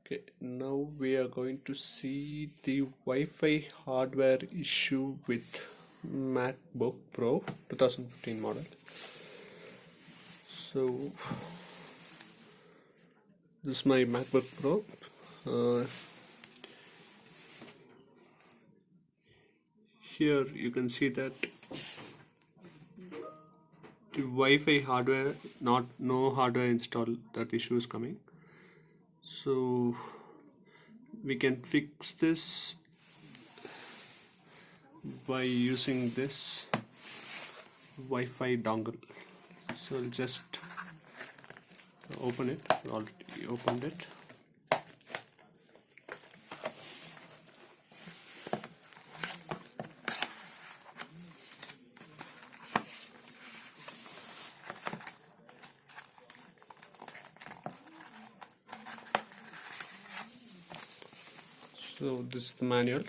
Okay, now we are going to see the Wi-Fi hardware issue with MacBook Pro 2015 model. So this is my MacBook Pro. Here you can see that the Wi-Fi hardware, no hardware installed, that issue is coming. So we can fix this by using this Wi-Fi dongle. So I'll just open it. Already opened it. So this is the manual.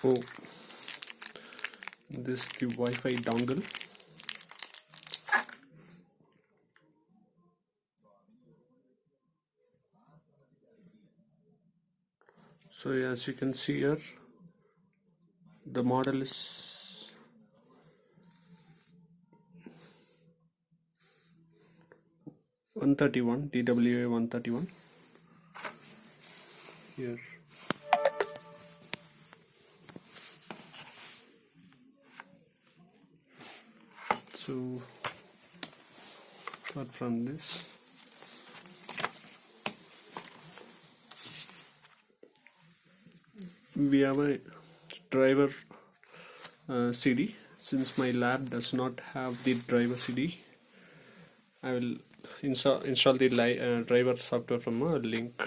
So this is the Wi-Fi dongle. So as you can see here, the model is DWA 131 here. So apart from this, we have a driver CD. Since my lab does not have the driver CD, I will install the driver software from a D-Link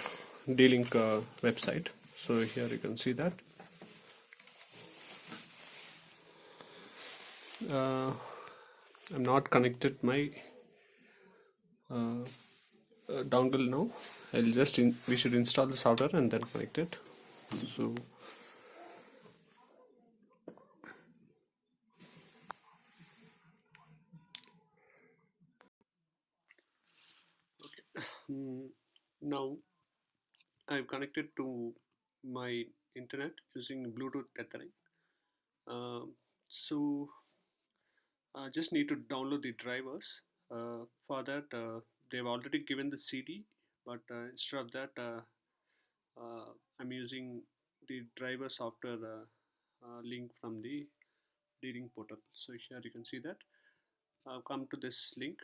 website. So here you can see that. I'm not connected my dongle now. We should install the software and then connect it. So now I've connected to my internet using Bluetooth tethering. So I just need to download the drivers. For that, they've already given the CD, but instead of that, I'm using the driver software link from the D-Link portal. So here you can see that I've come to this link,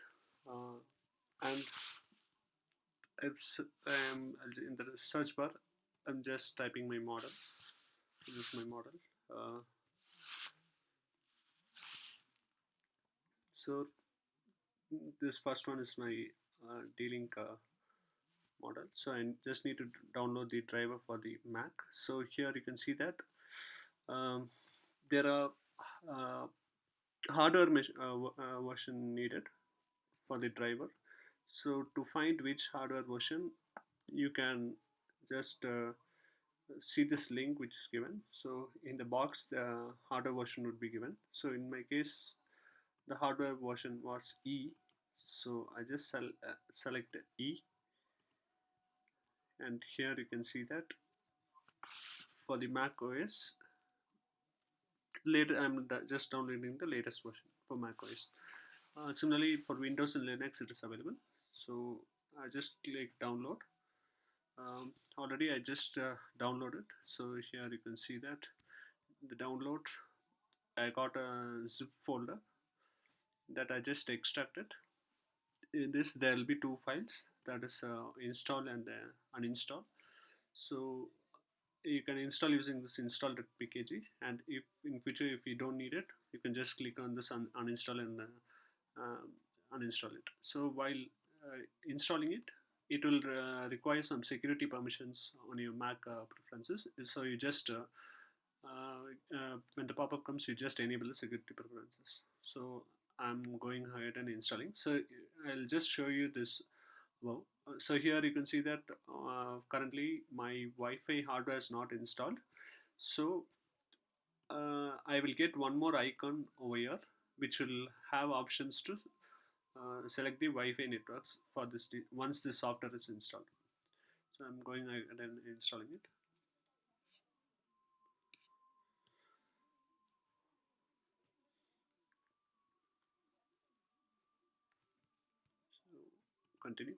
and in the search bar, I'm just typing my model. This is my model. So this first one is my D-Link model. So I just need to download the driver for the Mac. So here you can see that there are hardware version needed for the driver. So to find which hardware version, you can just see this link which is given. So in the box, the hardware version would be given. So in my case, the hardware version was E. So I just select E, and here you can see that for the Mac OS, later I'm just downloading the latest version for Mac OS. Similarly, for Windows and Linux, it is available. So I just click download. Already I just downloaded. So here you can see that the download, I got a zip folder that I just extracted. In this there will be two files, that is install and uninstall. So you can install using this install.pkg, and if in future if you don't need it, you can just click on this uninstall and uninstall it. So while installing it, it will require some security permissions on your Mac preferences. So you just when the pop-up comes, you just enable the security preferences. So I'm going ahead and installing. So I'll just show you this. Well, so here you can see that currently my Wi-Fi hardware is not installed. So I will get one more icon over here, which will have options to select the Wi-Fi networks for this once this software is installed. So I'm going ahead and installing it. So continue.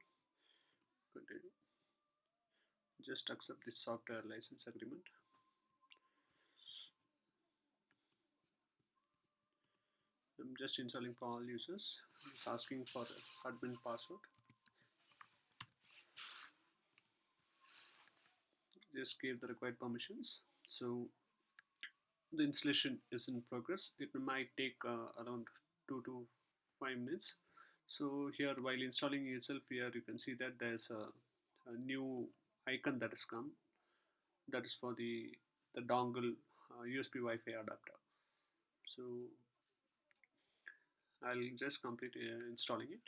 Just accept this software license agreement. I'm just installing for all users. It's asking for admin password. Just give the required permissions. So the installation is in progress. It might take around 2 to 5 minutes. So here, while installing itself, here you can see that there's a new icon that has come. That is for the dongle USB Wi-Fi adapter. So I'll just complete installing it.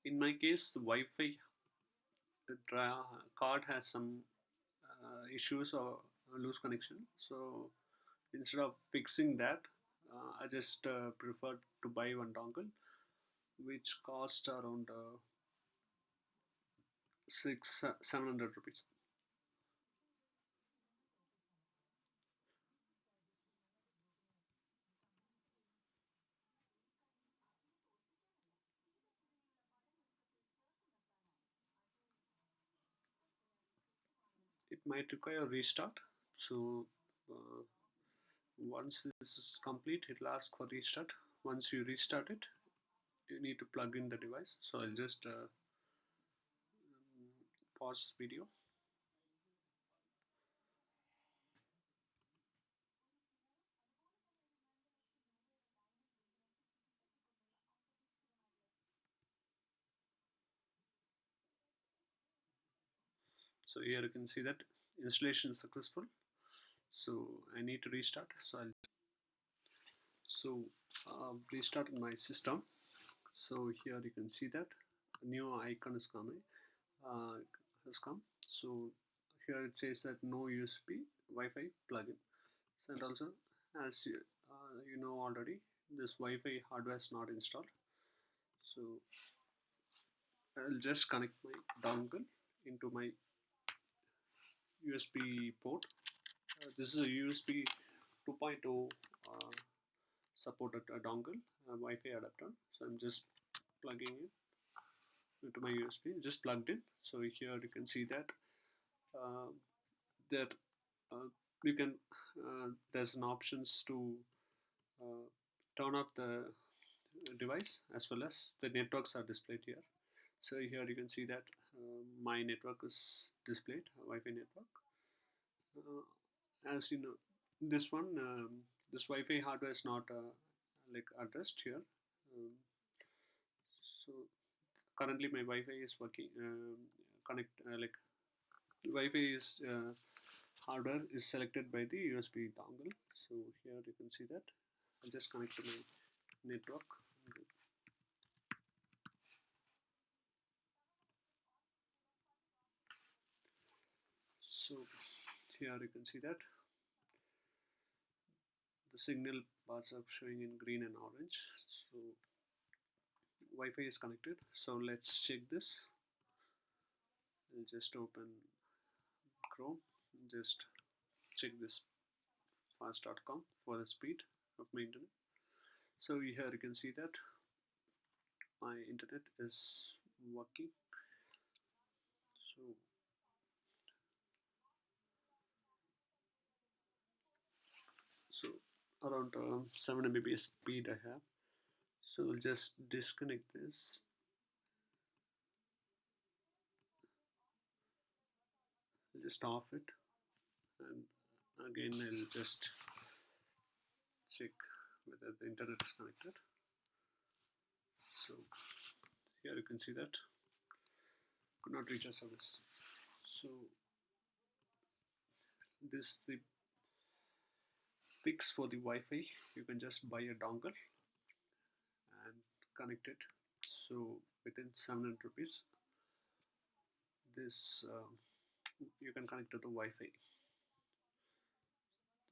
In my case, the Wi-Fi card has some issues or loose connection. So instead of fixing that, I just preferred to buy one dongle, which cost around 700 rupees. It might require a restart. So uh, once this is complete, it'll ask for restart. Once you restart it, you need to plug in the device. So I'll just pause video. So here you can see that installation is successful. So I need to restart. So restart my system. So here you can see that a new icon is coming, uh, has come. So here it says that no USB Wi-Fi plugin. So, and also, as you know already, this Wi-Fi hardware is not installed. So I'll just connect my dongle into my USB port. This is a USB 2.0 supported dongle, Wi-Fi adapter. So I'm just plugging it into my USB, just plugged in. So here you can see that uh, that uh, you can there's an options to uh, turn off the device, as well as the networks are displayed here. So here you can see that my network is displayed, Wi-Fi network. As you know, this one, this Wi-Fi hardware is not like addressed here. Um, so currently my Wi-Fi is working. Connect like Wi-Fi is hardware is selected by the USB dongle. So here you can see that. I'll just connect to my network. So here you can see that the signal bars are showing in green and orange. So Wi-Fi is connected. So let's check this. I'll just open Chrome, just check this fast.com for the speed of my internet. So here you can see that my internet is working. So around 7 Mbps speed I have. So we'll just disconnect this. I'll just off it, and again I'll just check whether the internet is connected. So here you can see that could not reach a service. So this the fix for the Wi-Fi. You can just buy a dongle and connect it. So within 700 rupees, this you can connect to the Wi-Fi.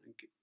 Thank you.